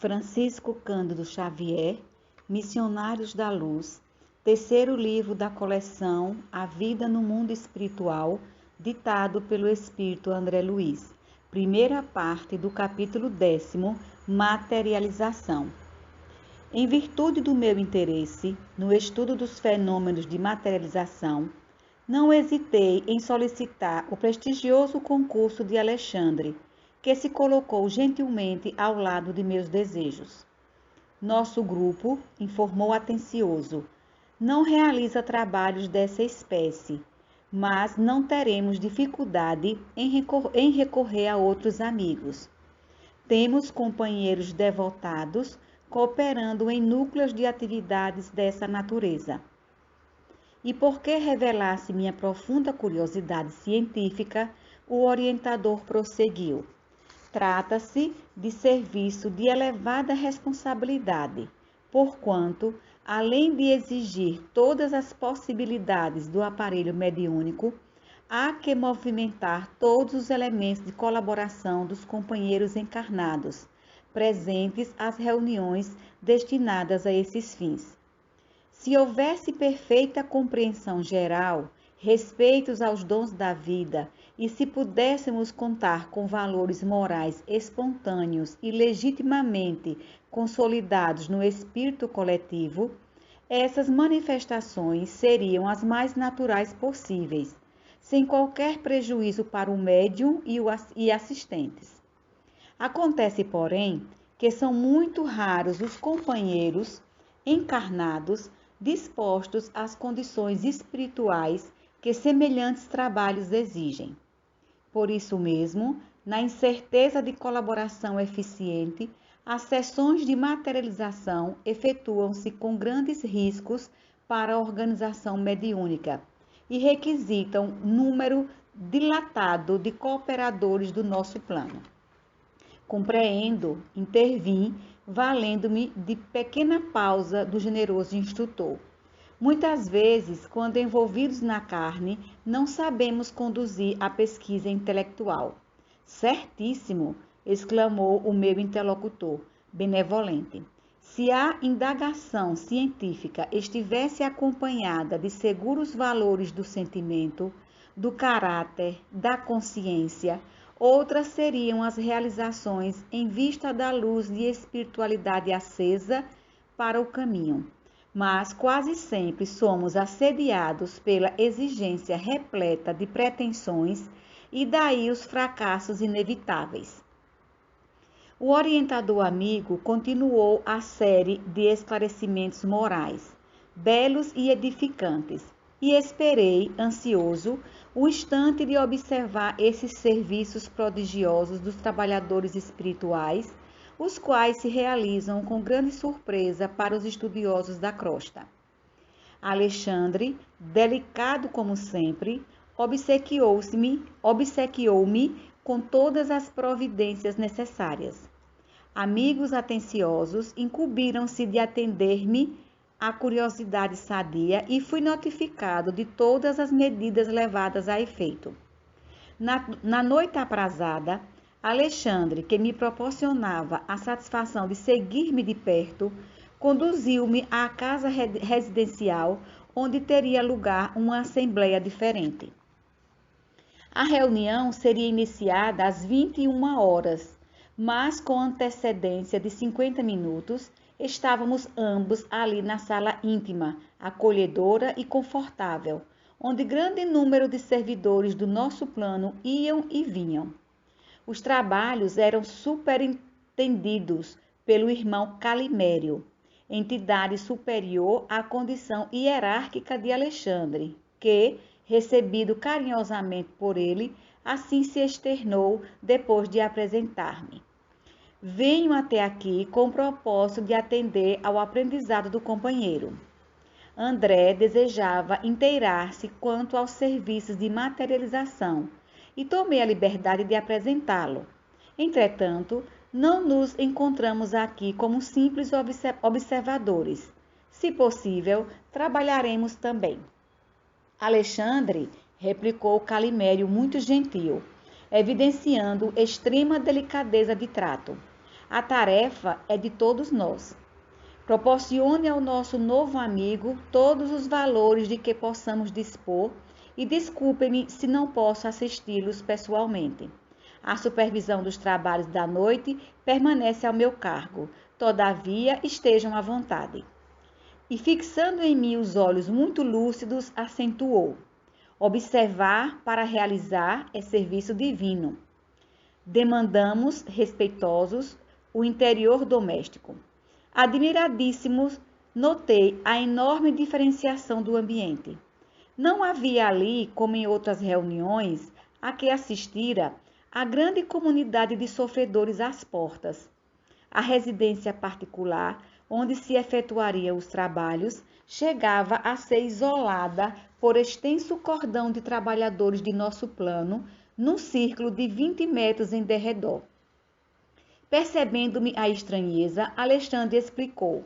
Francisco Cândido Xavier, Missionários da Luz, terceiro livro da coleção A Vida no Mundo Espiritual, ditado pelo Espírito André Luiz, primeira parte do capítulo 10º, Materialização. Em virtude do meu interesse no estudo dos fenômenos de materialização, não hesitei em solicitar o prestigioso concurso de Alexandre, que se colocou gentilmente ao lado de meus desejos. Nosso grupo, informou atencioso, não realiza trabalhos dessa espécie, mas não teremos dificuldade em recorrer a outros amigos. Temos companheiros devotados cooperando em núcleos de atividades dessa natureza. E por que revelasse minha profunda curiosidade científica, o orientador prosseguiu. Trata-se de serviço de elevada responsabilidade, porquanto, além de exigir todas as possibilidades do aparelho mediúnico, há que movimentar todos os elementos de colaboração dos companheiros encarnados, presentes às reuniões destinadas a esses fins. Se houvesse perfeita compreensão geral, respeitos aos dons da vida, e se pudéssemos contar com valores morais espontâneos e legitimamente consolidados no espírito coletivo, essas manifestações seriam as mais naturais possíveis, sem qualquer prejuízo para o médium e assistentes. Acontece, porém, que são muito raros os companheiros encarnados dispostos às condições espirituais que semelhantes trabalhos exigem. Por isso mesmo, na incerteza de colaboração eficiente, as sessões de materialização efetuam-se com grandes riscos para a organização mediúnica e requisitam número dilatado de cooperadores do nosso plano. Compreendo, intervim, valendo-me de pequena pausa do generoso instrutor. Muitas vezes, quando envolvidos na carne, não sabemos conduzir a pesquisa intelectual. Certíssimo, exclamou o meu interlocutor, benevolente. Se a indagação científica estivesse acompanhada de seguros valores do sentimento, do caráter, da consciência, outras seriam as realizações em vista da luz de espiritualidade acesa para o caminho. Mas quase sempre somos assediados pela exigência repleta de pretensões e daí os fracassos inevitáveis. O orientador amigo continuou a série de esclarecimentos morais, belos e edificantes, e esperei, ansioso, o instante de observar esses serviços prodigiosos dos trabalhadores espirituais, os quais se realizam com grande surpresa para os estudiosos da crosta. Alexandre, delicado como sempre, obsequiou-me com todas as providências necessárias. Amigos atenciosos incumbiram-se de atender-me a curiosidade sadia e fui notificado de todas as medidas levadas a efeito. Na noite aprazada, Alexandre, que me proporcionava a satisfação de seguir-me de perto, conduziu-me à casa residencial, onde teria lugar uma assembleia diferente. A reunião seria iniciada às 21 horas, mas com antecedência de 50 minutos, estávamos ambos ali na sala íntima, acolhedora e confortável, onde grande número de servidores do nosso plano iam e vinham. Os trabalhos eram superintendidos pelo irmão Calimério, entidade superior à condição hierárquica de Alexandre, que, recebido carinhosamente por ele, assim se externou depois de apresentar-me. Venho até aqui com o propósito de atender ao aprendizado do companheiro. André desejava inteirar-se quanto aos serviços de materialização e tomei a liberdade de apresentá-lo. Entretanto, não nos encontramos aqui como simples observadores. Se possível, trabalharemos também. Alexandre, replicou Calimério muito gentil, evidenciando extrema delicadeza de trato. A tarefa é de todos nós. Proporcione ao nosso novo amigo todos os valores de que possamos dispor e desculpe-me se não posso assisti-los pessoalmente. A supervisão dos trabalhos da noite permanece ao meu cargo, todavia estejam à vontade. E fixando em mim os olhos muito lúcidos, acentuou: observar para realizar é serviço divino. Demandamos, respeitosos, o interior doméstico. Admiradíssimos, notei a enorme diferenciação do ambiente. Não havia ali, como em outras reuniões a que assistira, a grande comunidade de sofredores às portas. A residência particular, onde se efetuariam os trabalhos, chegava a ser isolada por extenso cordão de trabalhadores de nosso plano, num círculo de 20 metros em derredor. Percebendo-me a estranheza, Alexandre explicou: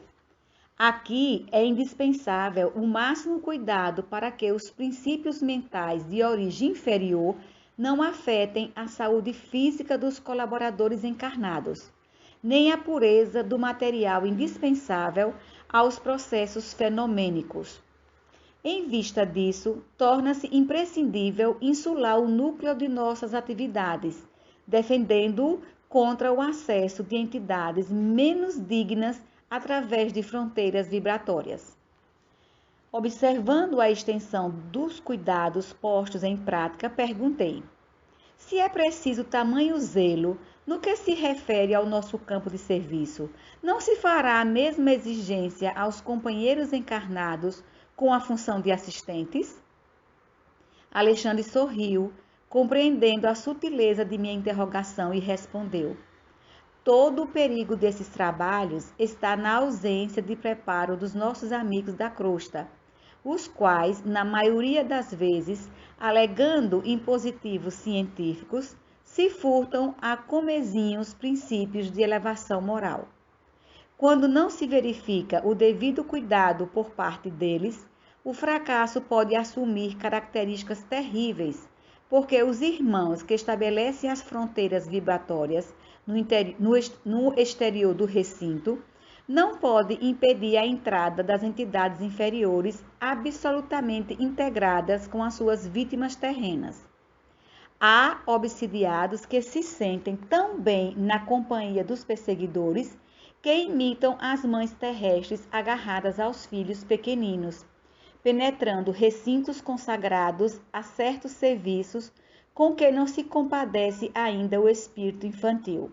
aqui é indispensável o máximo cuidado para que os princípios mentais de origem inferior não afetem a saúde física dos colaboradores encarnados, nem a pureza do material indispensável aos processos fenomênicos. Em vista disso, torna-se imprescindível insular o núcleo de nossas atividades, defendendo-o contra o acesso de entidades menos dignas através de fronteiras vibratórias. Observando a extensão dos cuidados postos em prática, perguntei: se é preciso tamanho zelo no que se refere ao nosso campo de serviço, não se fará a mesma exigência aos companheiros encarnados com a função de assistentes? Alexandre sorriu, compreendendo a sutileza de minha interrogação, e respondeu: todo o perigo desses trabalhos está na ausência de preparo dos nossos amigos da crosta, os quais, na maioria das vezes, alegando impositivos científicos, se furtam a comezinhos princípios de elevação moral. Quando não se verifica o devido cuidado por parte deles, o fracasso pode assumir características terríveis, porque os irmãos que estabelecem as fronteiras vibratórias no exterior do recinto não podem impedir a entrada das entidades inferiores absolutamente integradas com as suas vítimas terrenas. Há obsidiados que se sentem tão bem na companhia dos perseguidores que imitam as mães terrestres agarradas aos filhos pequeninos, penetrando recintos consagrados a certos serviços com que não se compadece ainda o espírito infantil.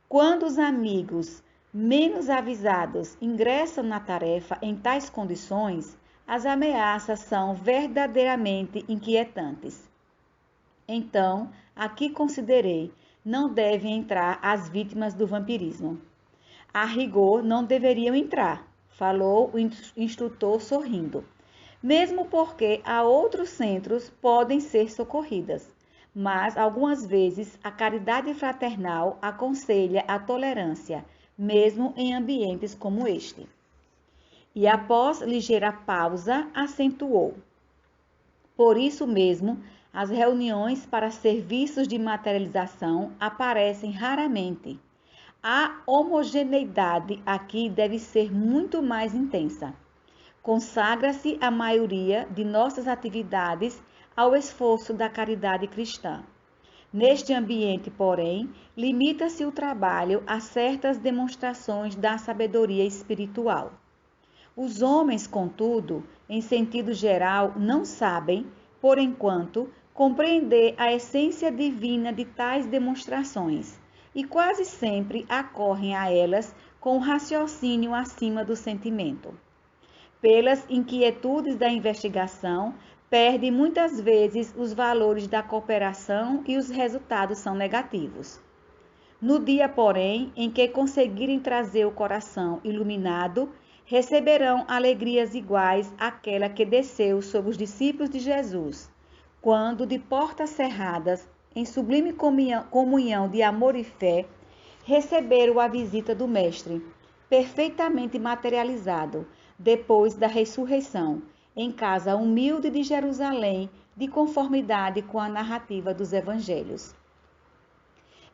Quando os amigos menos avisados ingressam na tarefa em tais condições, as ameaças são verdadeiramente inquietantes. Então, aqui considerei, não devem entrar as vítimas do vampirismo. A rigor, não deveriam entrar, falou o instrutor sorrindo, mesmo porque há outros centros podem ser socorridas, mas algumas vezes a caridade fraternal aconselha a tolerância, mesmo em ambientes como este. E após ligeira pausa, acentuou: por isso mesmo, as reuniões para serviços de materialização aparecem raramente. A homogeneidade aqui deve ser muito mais intensa. Consagra-se a maioria de nossas atividades ao esforço da caridade cristã. Neste ambiente, porém, limita-se o trabalho a certas demonstrações da sabedoria espiritual. Os homens, contudo, em sentido geral, não sabem, por enquanto, compreender a essência divina de tais demonstrações e quase sempre acorrem a elas com o raciocínio acima do sentimento. Pelas inquietudes da investigação, perdem muitas vezes os valores da cooperação e os resultados são negativos. No dia, porém, em que conseguirem trazer o coração iluminado, receberão alegrias iguais àquela que desceu sobre os discípulos de Jesus, quando, de portas cerradas, em sublime comunhão de amor e fé, receberam a visita do Mestre, perfeitamente materializado, depois da ressurreição, em casa humilde de Jerusalém, de conformidade com a narrativa dos evangelhos.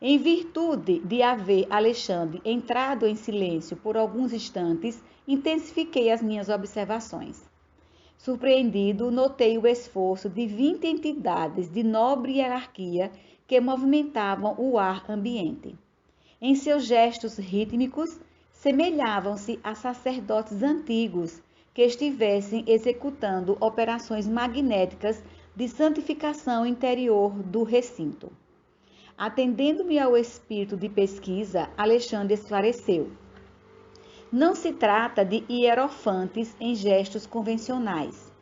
Em virtude de haver Alexandre entrado em silêncio por alguns instantes, intensifiquei as minhas observações. Surpreendido, notei o esforço de 20 entidades de nobre hierarquia que movimentavam o ar ambiente. Em seus gestos rítmicos, semelhavam-se a sacerdotes antigos que estivessem executando operações magnéticas de santificação interior do recinto. Atendendo-me ao espírito de pesquisa, Alexandre esclareceu. Não se trata de hierofantes em gestos convencionais.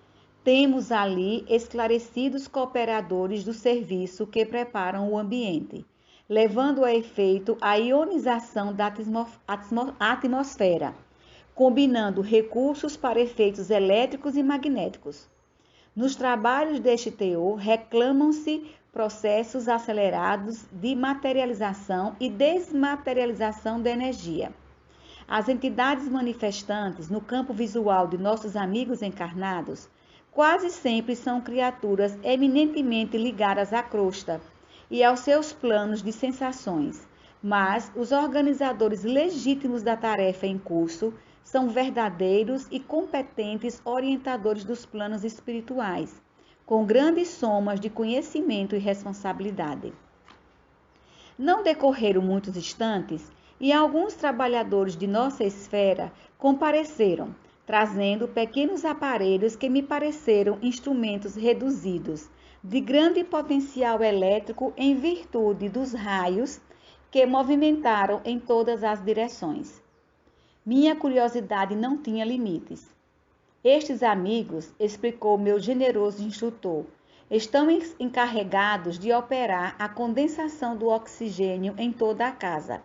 Temos ali esclarecidos cooperadores do serviço que preparam o ambiente, levando a efeito a ionização da atmosfera, combinando recursos para efeitos elétricos e magnéticos. Nos trabalhos deste teor, reclamam-se processos acelerados de materialização e desmaterialização da energia. As entidades manifestantes no campo visual de nossos amigos encarnados quase sempre são criaturas eminentemente ligadas à crosta e aos seus planos de sensações, mas os organizadores legítimos da tarefa em curso são verdadeiros e competentes orientadores dos planos espirituais, com grandes somas de conhecimento e responsabilidade. Não decorreram muitos instantes e alguns trabalhadores de nossa esfera compareceram, trazendo pequenos aparelhos que me pareceram instrumentos reduzidos, de grande potencial elétrico em virtude dos raios que movimentaram em todas as direções. Minha curiosidade não tinha limites. Estes amigos, explicou meu generoso instrutor, estão encarregados de operar a condensação do oxigênio em toda a casa.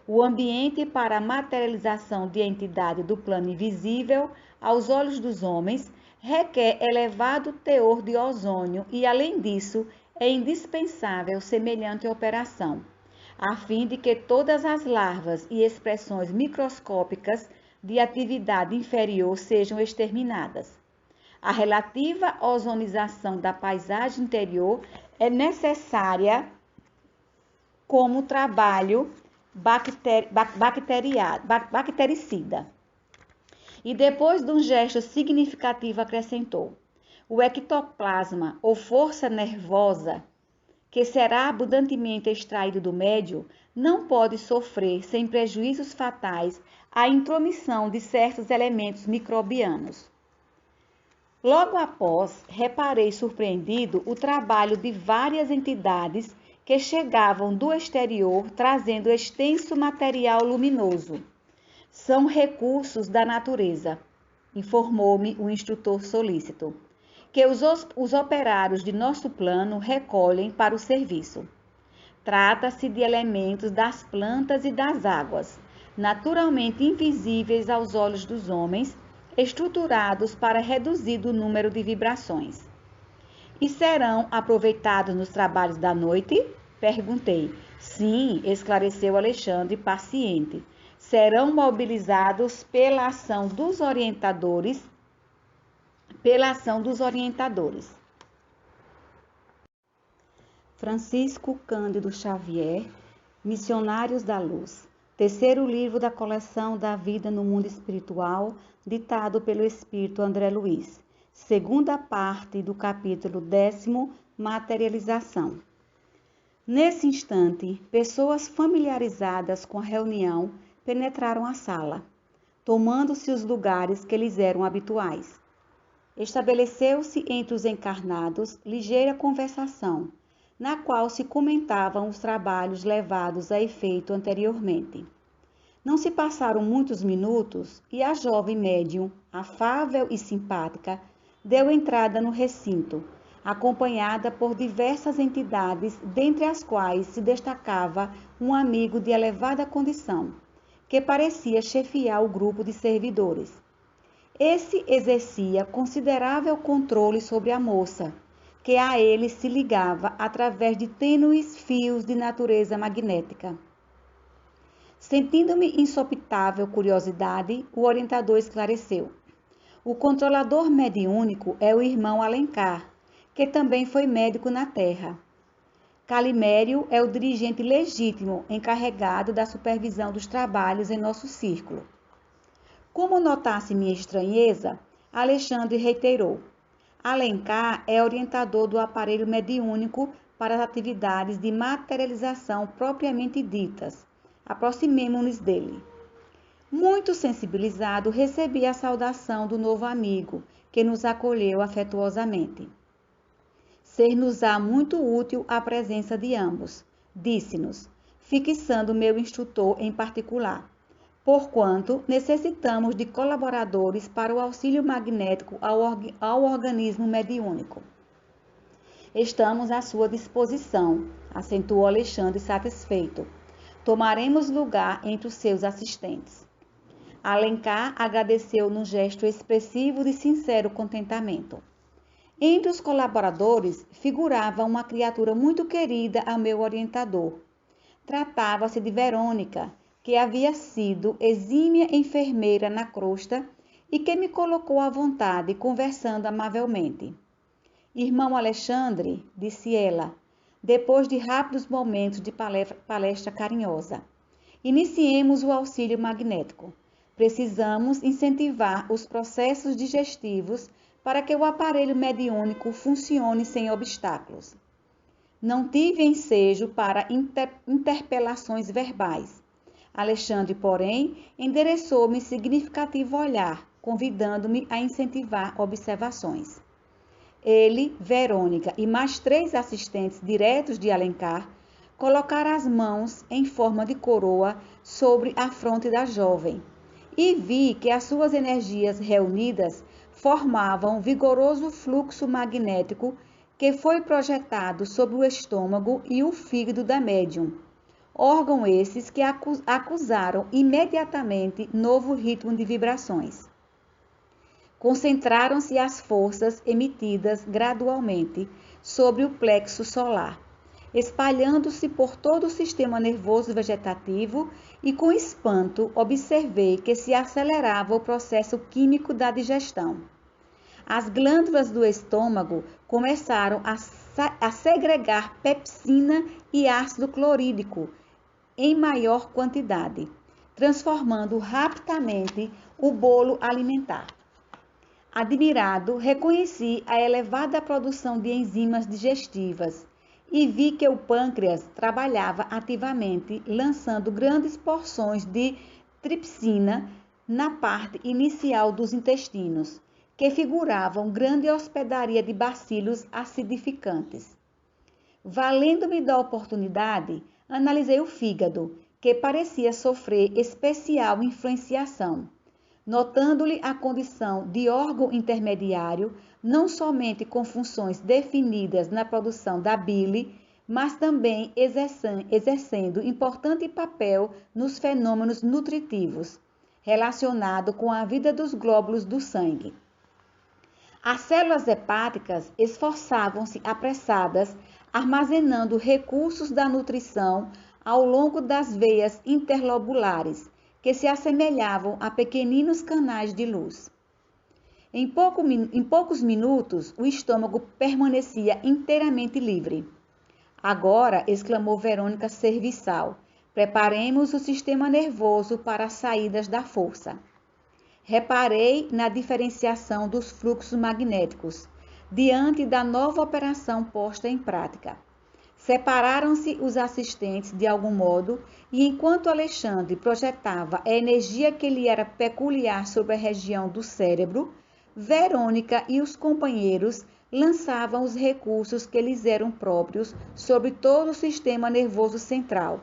O ambiente para a materialização de entidade do plano invisível aos olhos dos homens requer elevado teor de ozônio e, além disso, é indispensável semelhante operação, a fim de que todas as larvas e expressões microscópicas de atividade inferior sejam exterminadas. A relativa ozonização da paisagem interior é necessária como trabalho bactericida. E depois de um gesto significativo acrescentou: o ectoplasma ou força nervosa, que será abundantemente extraído do médio, não pode sofrer sem prejuízos fatais a intromissão de certos elementos microbianos. Logo após, reparei surpreendido o trabalho de várias entidades que chegavam do exterior trazendo extenso material luminoso. São recursos da natureza, informou-me o instrutor solícito, que os operários de nosso plano recolhem para o serviço. Trata-se de elementos das plantas e das águas, naturalmente invisíveis aos olhos dos homens, estruturados para reduzir o número de vibrações. E serão aproveitados nos trabalhos da noite? Perguntei. Sim, esclareceu Alexandre, paciente. Serão mobilizados pela ação dos orientadores. Francisco Cândido Xavier, Missionários da Luz. Terceiro livro da coleção da Vida no Mundo Espiritual, ditado pelo Espírito André Luiz. Segunda parte do capítulo 10º, Materialização. Nesse instante, pessoas familiarizadas com a reunião penetraram a sala, tomando-se os lugares que lhes eram habituais. Estabeleceu-se entre os encarnados ligeira conversação, na qual se comentavam os trabalhos levados a efeito anteriormente. Não se passaram muitos minutos e a jovem médium, afável e simpática, deu entrada no recinto, acompanhada por diversas entidades, dentre as quais se destacava um amigo de elevada condição, que parecia chefiar o grupo de servidores. Esse exercia considerável controle sobre a moça, que a ele se ligava através de tênues fios de natureza magnética. Sentindo-me insopitável curiosidade, o orientador esclareceu. O controlador mediúnico é o irmão Alencar, que também foi médico na Terra. Calimério é o dirigente legítimo encarregado da supervisão dos trabalhos em nosso círculo. Como notasse minha estranheza, Alexandre reiterou: Alencar é orientador do aparelho mediúnico para as atividades de materialização propriamente ditas. Aproximemo-nos dele. Muito sensibilizado, recebi a saudação do novo amigo, que nos acolheu afetuosamente. Ser-nos-á muito útil a presença de ambos, disse-nos, fixando meu instrutor em particular, porquanto necessitamos de colaboradores para o auxílio magnético ao organismo mediúnico. Estamos à sua disposição, acentuou Alexandre satisfeito. Tomaremos lugar entre os seus assistentes. Alencar agradeceu num gesto expressivo de sincero contentamento. Entre os colaboradores figurava uma criatura muito querida ao meu orientador. Tratava-se de Verônica, que havia sido exímia enfermeira na crosta e que me colocou à vontade, conversando amavelmente. Irmão Alexandre, disse ela, depois de rápidos momentos de palestra carinhosa, iniciemos o auxílio magnético. Precisamos incentivar os processos digestivos para que o aparelho mediúnico funcione sem obstáculos. Não tive ensejo para interpelações verbais. Alexandre, porém, endereçou-me significativo olhar, convidando-me a incentivar observações. Ele, Verônica e mais 3 assistentes diretos de Alencar colocaram as mãos em forma de coroa sobre a fronte da jovem e vi que as suas energias reunidas formavam um vigoroso fluxo magnético que foi projetado sobre o estômago e o fígado da médium. Órgão esses que acusaram imediatamente novo ritmo de vibrações. Concentraram-se as forças emitidas gradualmente sobre o plexo solar, espalhando-se por todo o sistema nervoso vegetativo e com espanto observei que se acelerava o processo químico da digestão. As glândulas do estômago começaram a segregar pepsina e ácido clorídrico em maior quantidade, transformando rapidamente o bolo alimentar. Admirado, reconheci a elevada produção de enzimas digestivas e vi que o pâncreas trabalhava ativamente, lançando grandes porções de tripsina na parte inicial dos intestinos, que figuravam grande hospedaria de bacilos acidificantes. Valendo-me da oportunidade, analisei o fígado, que parecia sofrer especial influenciação, notando-lhe a condição de órgão intermediário, não somente com funções definidas na produção da bile, mas também exercendo importante papel nos fenômenos nutritivos, relacionado com a vida dos glóbulos do sangue. As células hepáticas esforçavam-se apressadas, armazenando recursos da nutrição ao longo das veias interlobulares, que se assemelhavam a pequeninos canais de luz. Em poucos minutos, o estômago permanecia inteiramente livre. Agora, exclamou Verônica serviçal, preparemos o sistema nervoso para as saídas da força. Reparei na diferenciação dos fluxos magnéticos, diante da nova operação posta em prática. Separaram-se os assistentes de algum modo e enquanto Alexandre projetava a energia que lhe era peculiar sobre a região do cérebro, Verônica e os companheiros lançavam os recursos que lhes eram próprios sobre todo o sistema nervoso central,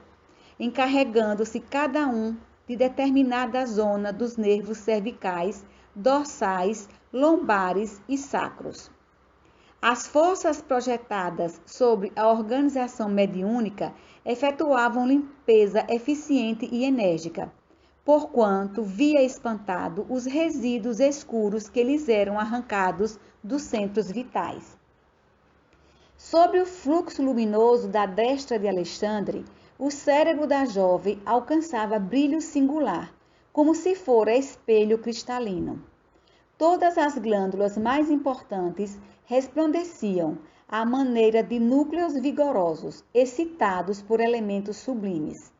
encarregando-se cada um de determinada zona dos nervos cervicais, dorsais, lombares e sacros. As forças projetadas sobre a organização mediúnica efetuavam limpeza eficiente e enérgica, porquanto via espantado os resíduos escuros que lhes eram arrancados dos centros vitais. Sob o fluxo luminoso da destra de Alexandre, o cérebro da jovem alcançava brilho singular, como se fora espelho cristalino. Todas as glândulas mais importantes resplandeciam, à maneira de núcleos vigorosos, excitados por elementos sublimes.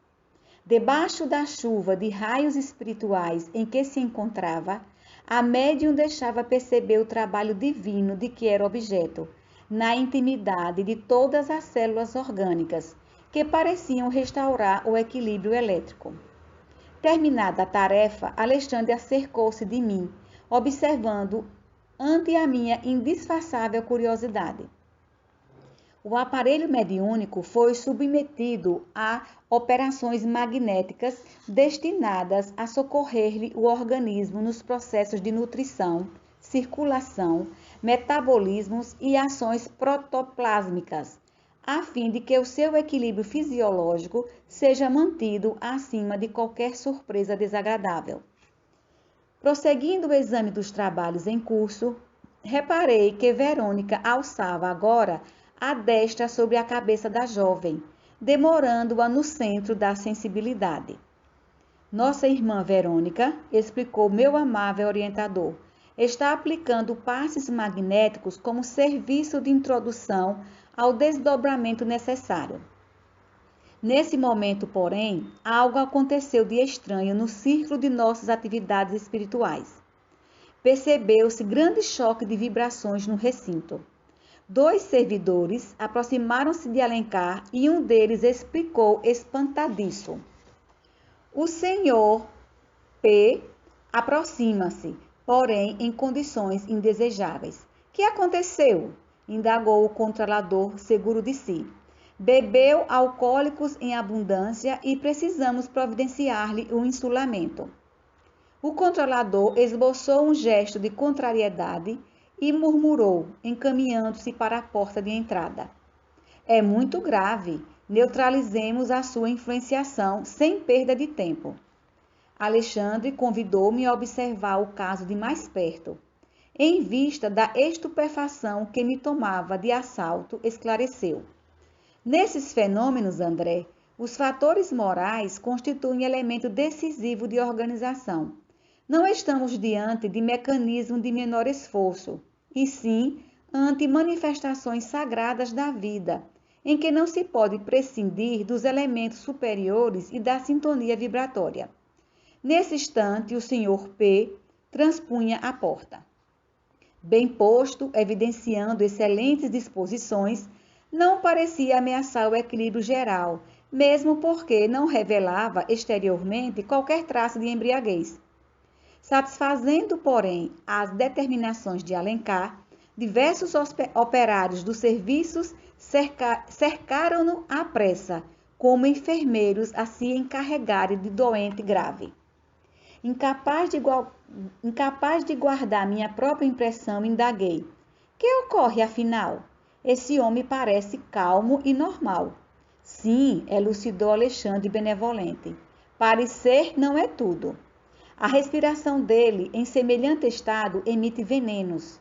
Debaixo da chuva de raios espirituais em que se encontrava, a médium deixava perceber o trabalho divino de que era objeto, na intimidade de todas as células orgânicas, que pareciam restaurar o equilíbrio elétrico. Terminada a tarefa, Alexandre acercou-se de mim, observando ante a minha indisfarçável curiosidade. O aparelho mediúnico foi submetido a operações magnéticas destinadas a socorrer-lhe o organismo nos processos de nutrição, circulação, metabolismos e ações protoplásmicas, a fim de que o seu equilíbrio fisiológico seja mantido acima de qualquer surpresa desagradável. Prosseguindo o exame dos trabalhos em curso, reparei que Verônica alçava agora a destra sobre a cabeça da jovem, demorando-a no centro da sensibilidade. Nossa irmã Verônica, explicou meu amável orientador, está aplicando passes magnéticos como serviço de introdução ao desdobramento necessário. Nesse momento, porém, algo aconteceu de estranho no círculo de nossas atividades espirituais. Percebeu-se grande choque de vibrações no recinto. 2 servidores aproximaram-se de Alencar e um deles explicou espantadiço: "O senhor P aproxima-se, porém em condições indesejáveis." "Que aconteceu?" indagou o controlador, seguro de si. "Bebeu alcoólicos em abundância e precisamos providenciar-lhe o insulamento." O controlador esboçou um gesto de contrariedade e murmurou, encaminhando-se para a porta de entrada: "É muito grave. Neutralizemos a sua influenciação sem perda de tempo." Alexandre convidou-me a observar o caso de mais perto. Em vista da estupefação que me tomava de assalto, esclareceu: "Nesses fenômenos, André, os fatores morais constituem elemento decisivo de organização. Não estamos diante de mecanismo de menor esforço, e sim ante manifestações sagradas da vida, em que não se pode prescindir dos elementos superiores e da sintonia vibratória." Nesse instante, o Sr. P transpunha a porta. Bem posto, evidenciando excelentes disposições, não parecia ameaçar o equilíbrio geral, mesmo porque não revelava exteriormente qualquer traço de embriaguez. Satisfazendo, porém, as determinações de Alencar, diversos operários dos serviços cercaram-no à pressa, como enfermeiros a se encarregarem de doente grave. Incapaz de guardar minha própria impressão, indaguei: "Que ocorre, afinal? Esse homem parece calmo e normal." "Sim," elucidou Alexandre benevolente. "Parecer não é tudo. A respiração dele, em semelhante estado, emite venenos.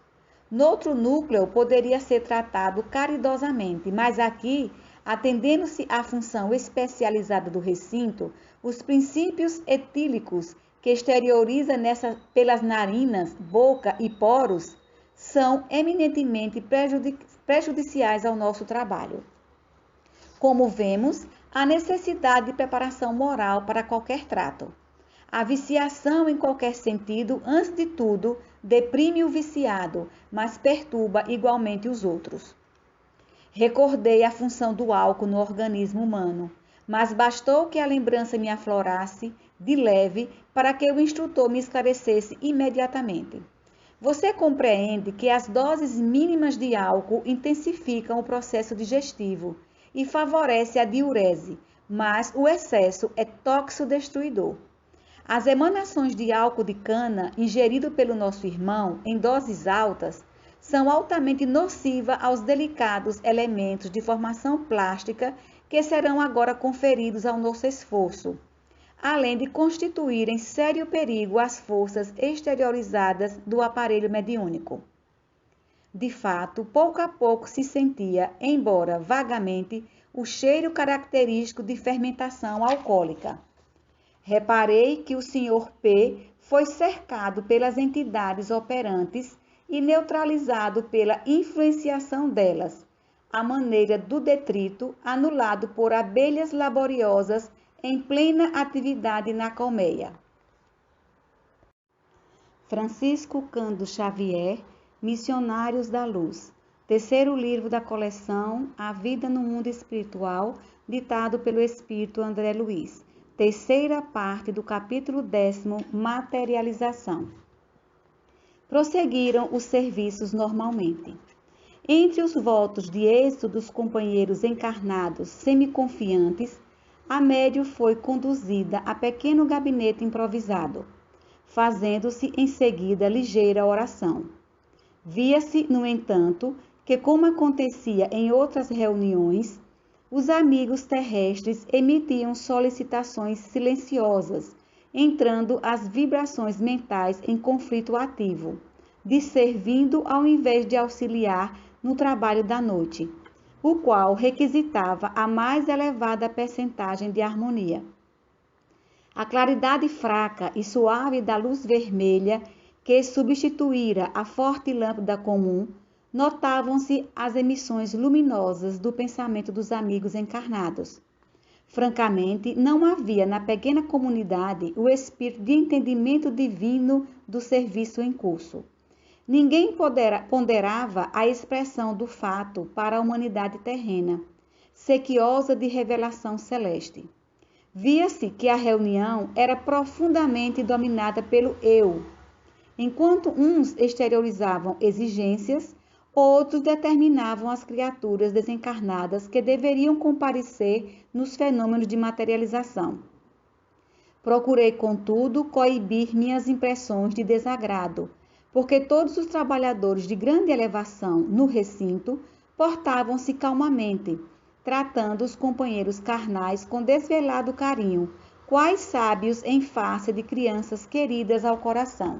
Noutro núcleo poderia ser tratado caridosamente, mas aqui, atendendo-se à função especializada do recinto, os princípios etílicos que exterioriza pelas narinas, boca e poros, são eminentemente prejudiciais ao nosso trabalho." Como vemos, há necessidade de preparação moral para qualquer trato. A viciação, em qualquer sentido, antes de tudo, deprime o viciado, mas perturba igualmente os outros. Recordei a função do álcool no organismo humano, mas bastou que a lembrança me aflorasse de leve para que o instrutor me esclarecesse imediatamente. "Você compreende que as doses mínimas de álcool intensificam o processo digestivo e favorece a diurese, mas o excesso é toxodestruidor. As emanações de álcool de cana ingerido pelo nosso irmão em doses altas são altamente nocivas aos delicados elementos de formação plástica que serão agora conferidos ao nosso esforço, além de constituírem sério perigo às forças exteriorizadas do aparelho mediúnico." De fato, pouco a pouco se sentia, embora vagamente, o cheiro característico de fermentação alcoólica. Reparei que o Sr. P foi cercado pelas entidades operantes e neutralizado pela influenciação delas, à maneira do detrito anulado por abelhas laboriosas em plena atividade na colmeia. Francisco Cândido Xavier, Missionários da Luz. Terceiro livro da coleção A Vida no Mundo Espiritual, ditado pelo Espírito André Luiz. Terceira parte do capítulo 10º, Materialização. Prosseguiram os serviços normalmente. Entre os votos de êxito dos companheiros encarnados semiconfiantes, a médium foi conduzida a pequeno gabinete improvisado, fazendo-se em seguida ligeira oração. Via-se, no entanto, que, como acontecia em outras reuniões, os amigos terrestres emitiam solicitações silenciosas, entrando as vibrações mentais em conflito ativo, disservindo ao invés de auxiliar no trabalho da noite, o qual requisitava a mais elevada percentagem de harmonia. A claridade fraca e suave da luz vermelha, que substituíra a forte lâmpada comum, notavam-se as emissões luminosas do pensamento dos amigos encarnados. Francamente, não havia na pequena comunidade o espírito de entendimento divino do serviço em curso. Ninguém ponderava a expressão do fato para a humanidade terrena, sequiosa de revelação celeste. Via-se que a reunião era profundamente dominada pelo eu. Enquanto uns exteriorizavam exigências, outros determinavam as criaturas desencarnadas que deveriam comparecer nos fenômenos de materialização. Procurei, contudo, coibir minhas impressões de desagrado, porque todos os trabalhadores de grande elevação no recinto portavam-se calmamente, tratando os companheiros carnais com desvelado carinho, quais sábios em face de crianças queridas ao coração.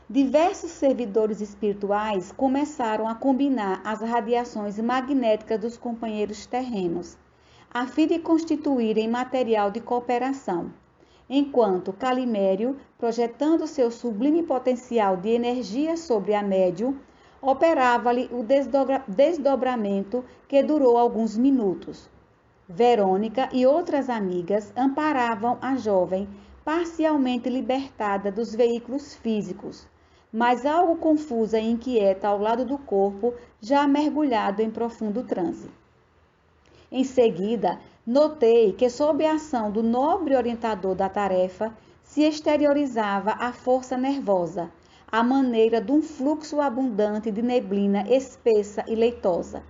Diversos servidores espirituais começaram a combinar as radiações magnéticas dos companheiros terrenos, a fim de constituírem material de cooperação, enquanto Calimério, projetando seu sublime potencial de energia sobre a médium, operava-lhe o desdobramento que durou alguns minutos. Verônica e outras amigas amparavam a jovem, parcialmente libertada dos veículos físicos, mas algo confusa e inquieta ao lado do corpo, já mergulhado em profundo transe. Em seguida, notei que, sob a ação do nobre orientador da tarefa, se exteriorizava a força nervosa, à maneira de um fluxo abundante de neblina espessa e leitosa.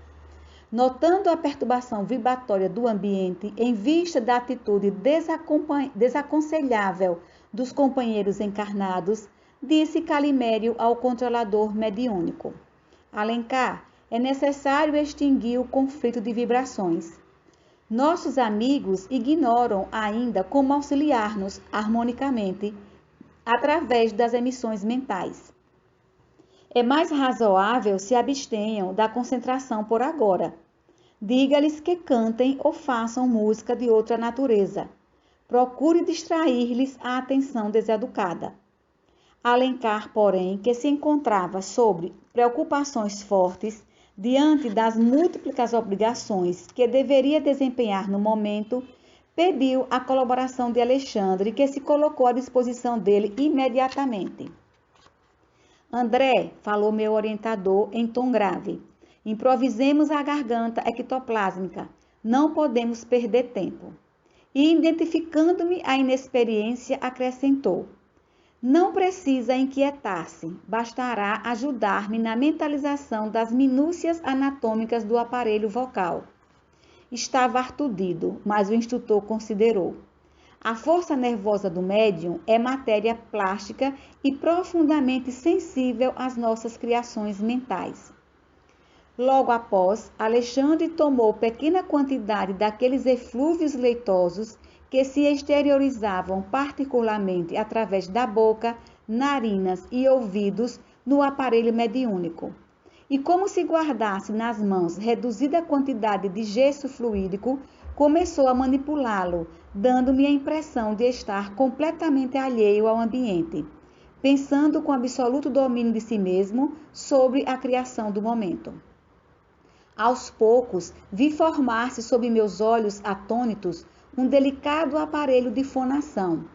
Notando a perturbação vibratória do ambiente, em vista da atitude desaconselhável dos companheiros encarnados, disse Calimério ao controlador mediúnico: Alencar, é necessário extinguir o conflito de vibrações. Nossos amigos ignoram ainda como auxiliar-nos harmonicamente através das emissões mentais. É mais razoável se abstenham da concentração por agora. Diga-lhes que cantem ou façam música de outra natureza. Procure distrair-lhes a atenção deseducada. Alencar, porém, que se encontrava sobre preocupações fortes, diante das múltiplas obrigações que deveria desempenhar no momento, pediu a colaboração de Alexandre, que se colocou à disposição dele imediatamente. André, falou meu orientador em tom grave, improvisemos a garganta ectoplásmica, não podemos perder tempo. E, identificando-me a inexperiência, acrescentou: não precisa inquietar-se, bastará ajudar-me na mentalização das minúcias anatômicas do aparelho vocal. Estava artudido, mas o instrutor considerou. A força nervosa do médium é matéria plástica e profundamente sensível às nossas criações mentais. Logo após, Alexandre tomou pequena quantidade daqueles eflúvios leitosos que se exteriorizavam particularmente através da boca, narinas e ouvidos no aparelho mediúnico. E como se guardasse nas mãos reduzida quantidade de gesso fluídico, começou a manipulá-lo, dando-me a impressão de estar completamente alheio ao ambiente, pensando com absoluto domínio de si mesmo sobre a criação do momento. Aos poucos, vi formar-se sob meus olhos atônitos um delicado aparelho de fonação.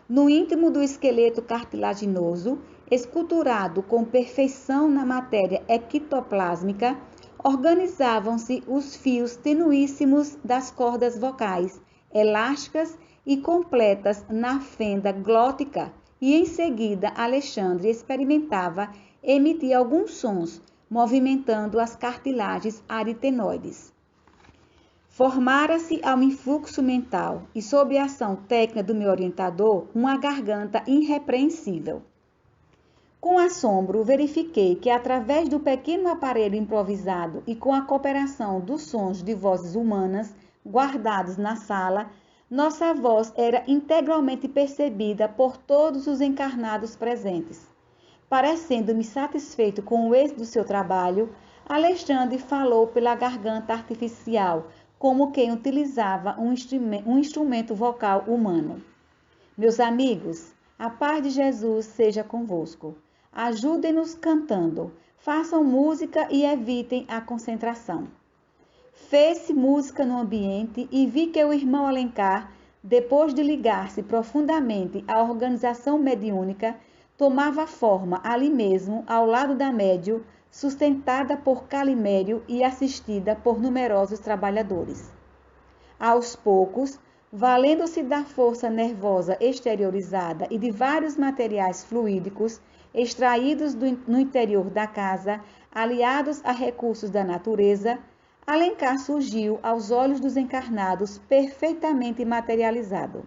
No íntimo do esqueleto cartilaginoso, esculturado com perfeição na matéria ectoplásmica, organizavam-se os fios tenuíssimos das cordas vocais, elásticas e completas na fenda glótica, e em seguida Alexandre experimentava emitir alguns sons, movimentando as cartilagens aritenoides. Formara-se ao influxo mental e, sob a ação técnica do meu orientador, uma garganta irrepreensível. Com assombro, verifiquei que, através do pequeno aparelho improvisado e com a cooperação dos sons de vozes humanas guardados na sala, nossa voz era integralmente percebida por todos os encarnados presentes. Parecendo-me satisfeito com o êxito do seu trabalho, Alexandre falou pela garganta artificial, como quem utilizava um instrumento vocal humano. Meus amigos, a paz de Jesus seja convosco. Ajudem-nos cantando, façam música e evitem a concentração. Fez-se música no ambiente e vi que o irmão Alencar, depois de ligar-se profundamente à organização mediúnica, tomava forma ali mesmo, ao lado da médium, sustentada por Calimério e assistida por numerosos trabalhadores. Aos poucos, valendo-se da força nervosa exteriorizada e de vários materiais fluídicos extraídos no interior da casa, aliados a recursos da natureza, Alencar surgiu aos olhos dos encarnados perfeitamente materializado.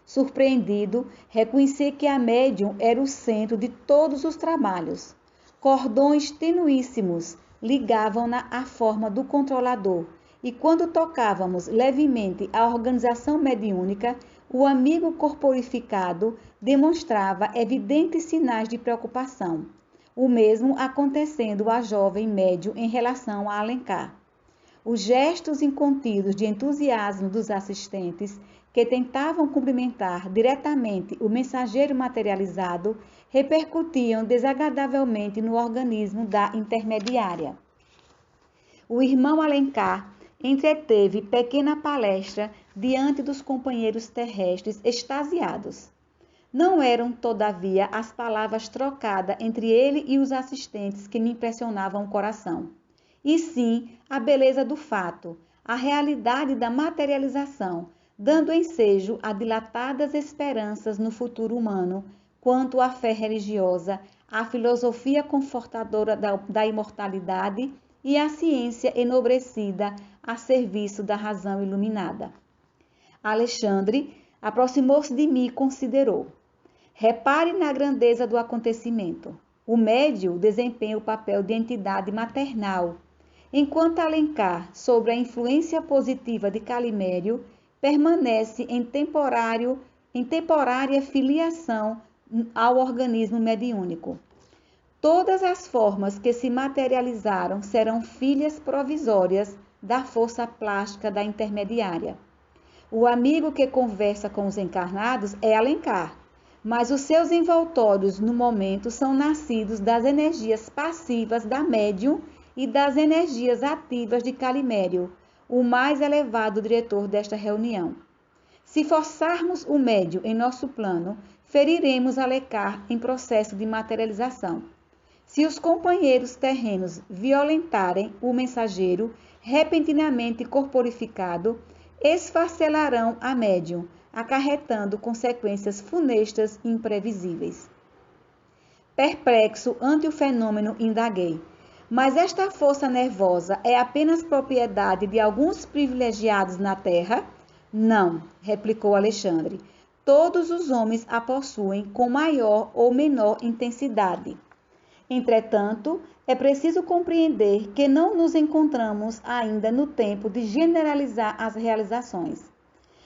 Surpreendido, reconheci que a médium era o centro de todos os trabalhos. Cordões tenuíssimos ligavam-na à forma do controlador, e quando tocávamos levemente a organização mediúnica, o amigo corporificado demonstrava evidentes sinais de preocupação. O mesmo acontecendo à jovem médium em relação a Alencar. Os gestos incontidos de entusiasmo dos assistentes, que tentavam cumprimentar diretamente o mensageiro materializado, repercutiam desagradavelmente no organismo da intermediária. O irmão Alencar entreteve pequena palestra diante dos companheiros terrestres extasiados. Não eram, todavia, as palavras trocadas entre ele e os assistentes que me impressionavam o coração, e sim a beleza do fato, a realidade da materialização, dando ensejo a dilatadas esperanças no futuro humano, quanto à fé religiosa, à filosofia confortadora da imortalidade e à ciência enobrecida a serviço da razão iluminada. Alexandre aproximou-se de mim e considerou. Repare na grandeza do acontecimento. O médium desempenha o papel de entidade maternal, enquanto Alencar, sob a influência positiva de Calimério, permanece em temporária filiação ao organismo mediúnico. Todas as formas que se materializaram serão filhas provisórias da força plástica da intermediária. O amigo que conversa com os encarnados é Alencar, mas os seus envoltórios no momento são nascidos das energias passivas da médium e das energias ativas de Calimério, o mais elevado diretor desta reunião. Se forçarmos o médium em nosso plano, feriremos Alencar em processo de materialização. Se os companheiros terrenos violentarem o mensageiro, repentinamente corporificado, esfacelarão a médium, acarretando consequências funestas e imprevisíveis. Perplexo ante o fenômeno, indaguei. Mas esta força nervosa é apenas propriedade de alguns privilegiados na Terra? Não, replicou Alexandre. Todos os homens a possuem com maior ou menor intensidade. Entretanto, é preciso compreender que não nos encontramos ainda no tempo de generalizar as realizações.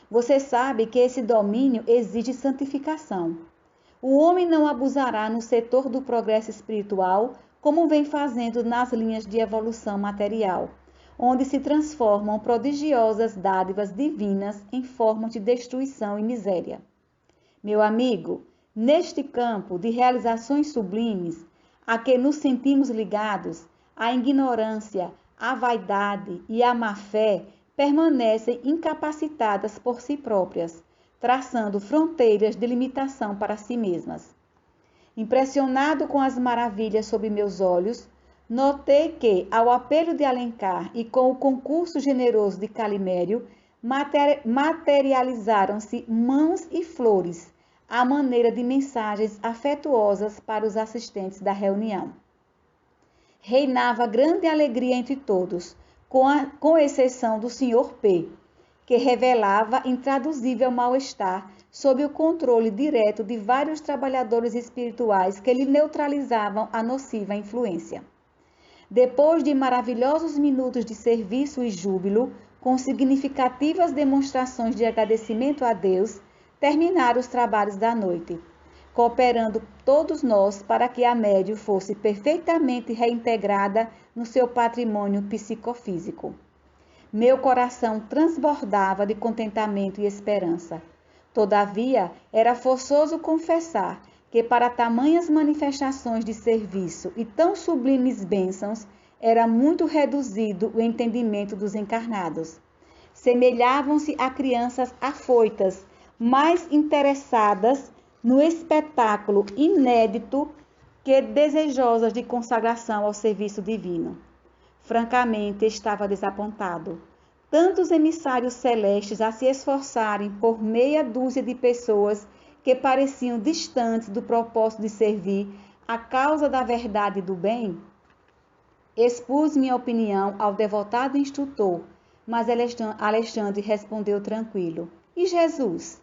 Você sabe que esse domínio exige santificação. O homem não abusará no setor do progresso espiritual, como vem fazendo nas linhas de evolução material, onde se transformam prodigiosas dádivas divinas em forma de destruição e miséria. Meu amigo, neste campo de realizações sublimes, a que nos sentimos ligados, a ignorância, a vaidade e a má-fé permanecem incapacitadas por si próprias, traçando fronteiras de limitação para si mesmas. Impressionado com as maravilhas sob meus olhos, notei que, ao apelo de Alencar e com o concurso generoso de Calimério, materializaram-se mãos e flores, à maneira de mensagens afetuosas para os assistentes da reunião. Reinava grande alegria entre todos, com exceção do Sr. P., que revelava intraduzível mal-estar sob o controle direto de vários trabalhadores espirituais que lhe neutralizavam a nociva influência. Depois de maravilhosos minutos de serviço e júbilo, com significativas demonstrações de agradecimento a Deus, terminaram os trabalhos da noite, cooperando todos nós para que a médium fosse perfeitamente reintegrada no seu patrimônio psicofísico. Meu coração transbordava de contentamento e esperança. Todavia, era forçoso confessar que para tamanhas manifestações de serviço e tão sublimes bênçãos, era muito reduzido o entendimento dos encarnados. Semelhavam-se a crianças afoitas, mais interessadas no espetáculo inédito que desejosas de consagração ao serviço divino. Francamente, estava desapontado. Tantos emissários celestes a se esforçarem por meia dúzia de pessoas que pareciam distantes do propósito de servir a causa da verdade e do bem. Expus minha opinião ao devotado instrutor, mas Alexandre respondeu tranquilo: E Jesus?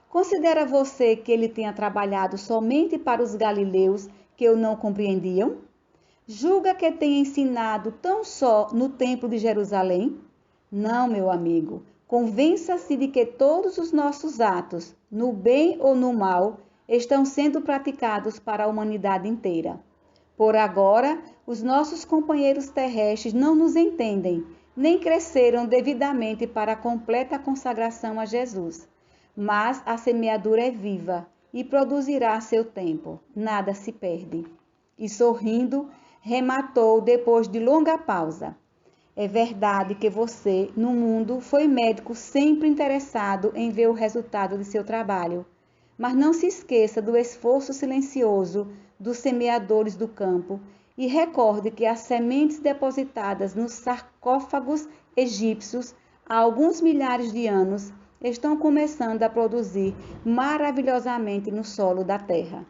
Considera você que ele tenha trabalhado somente para os galileus que o não compreendiam? Julga que tenha ensinado tão só no templo de Jerusalém? Não, meu amigo. Convença-se de que todos os nossos atos, no bem ou no mal, estão sendo praticados para a humanidade inteira. Por agora, os nossos companheiros terrestres não nos entendem, nem cresceram devidamente para a completa consagração a Jesus. Mas a semeadura é viva e produzirá a seu tempo. Nada se perde. E sorrindo, rematou depois de longa pausa. É verdade que você, no mundo, foi médico sempre interessado em ver o resultado de seu trabalho. Mas não se esqueça do esforço silencioso dos semeadores do campo e recorde que as sementes depositadas nos sarcófagos egípcios há alguns milhares de anos estão começando a produzir maravilhosamente no solo da terra.